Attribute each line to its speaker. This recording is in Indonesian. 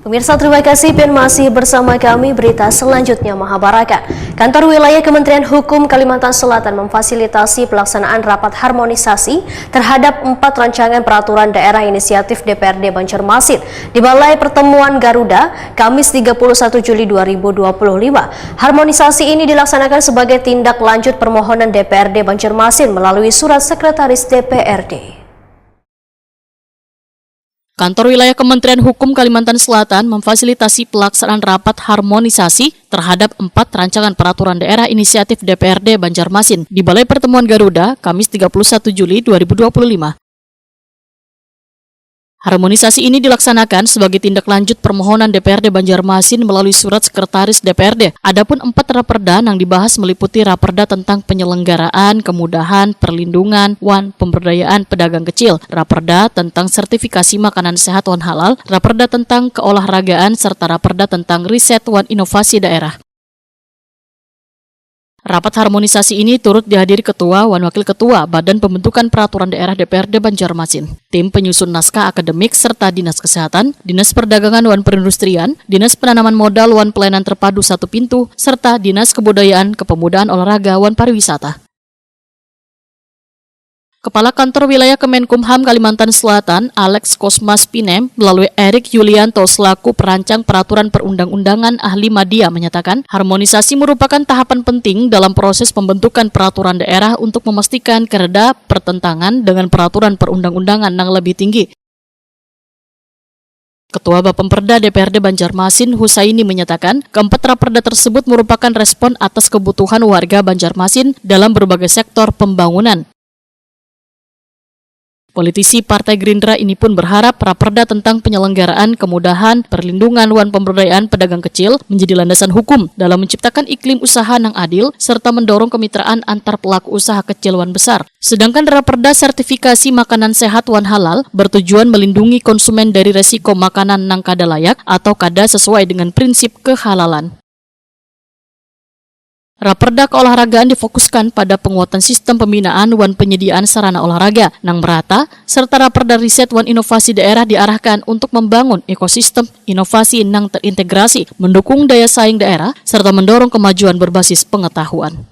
Speaker 1: Pemirsa, terima kasih dan masih bersama kami. Berita selanjutnya, Mahabharata. Kantor Wilayah Kementerian Hukum Kalimantan Selatan memfasilitasi pelaksanaan rapat harmonisasi terhadap 4 rancangan peraturan daerah inisiatif DPRD Banjarmasin di Balai Pertemuan Garuda, Kamis 31 Juli 2025. Harmonisasi ini dilaksanakan sebagai tindak lanjut permohonan DPRD Banjarmasin melalui surat Sekretaris DPRD.
Speaker 2: Kantor Wilayah Kementerian Hukum Kalimantan Selatan memfasilitasi pelaksanaan rapat harmonisasi terhadap 4 rancangan peraturan daerah inisiatif DPRD Banjarmasin di Balai Pertemuan Garuda, Kamis 31 Juli 2025. Harmonisasi ini dilaksanakan sebagai tindak lanjut permohonan DPRD Banjarmasin melalui surat Sekretaris DPRD. Adapun 4 raperda yang dibahas meliputi raperda tentang penyelenggaraan, kemudahan, perlindungan, pemberdayaan pedagang kecil, raperda tentang sertifikasi makanan sehat halal, raperda tentang keolahragaan, serta raperda tentang riset inovasi daerah. Rapat harmonisasi ini turut dihadiri Ketua Wakil Ketua Badan Pembentukan Peraturan Daerah DPRD Banjarmasin, tim penyusun naskah akademik serta Dinas Kesehatan, Dinas Perdagangan Perindustrian, Dinas Penanaman Modal Pelayanan Terpadu Satu Pintu, serta Dinas Kebudayaan, Kepemudaan Olahraga Pariwisata. Kepala Kantor Wilayah Kemenkumham Kalimantan Selatan, Alex Kosmas Pinem, melalui Erik Yulianto selaku perancang peraturan perundang-undangan ahli media menyatakan, harmonisasi merupakan tahapan penting dalam proses pembentukan peraturan daerah untuk memastikan kereda pertentangan dengan peraturan perundang-undangan yang lebih tinggi. Ketua Bapemperda DPRD Banjarmasin Husaini menyatakan, keempat raperda tersebut merupakan respon atas kebutuhan warga Banjarmasin dalam berbagai sektor pembangunan. Politisi Partai Gerindra ini pun berharap raperda tentang penyelenggaraan, kemudahan, perlindungan, pemberdayaan pedagang kecil menjadi landasan hukum dalam menciptakan iklim usaha yang adil serta mendorong kemitraan antar pelaku usaha kecil besar. Sedangkan raperda sertifikasi makanan sehat halal bertujuan melindungi konsumen dari resiko makanan yang kada layak atau kada sesuai dengan prinsip kehalalan. Raperda keolahragaan difokuskan pada penguatan sistem pembinaan penyediaan sarana olahraga yang merata, serta raperda riset inovasi daerah diarahkan untuk membangun ekosistem inovasi yang terintegrasi, mendukung daya saing daerah, serta mendorong kemajuan berbasis pengetahuan.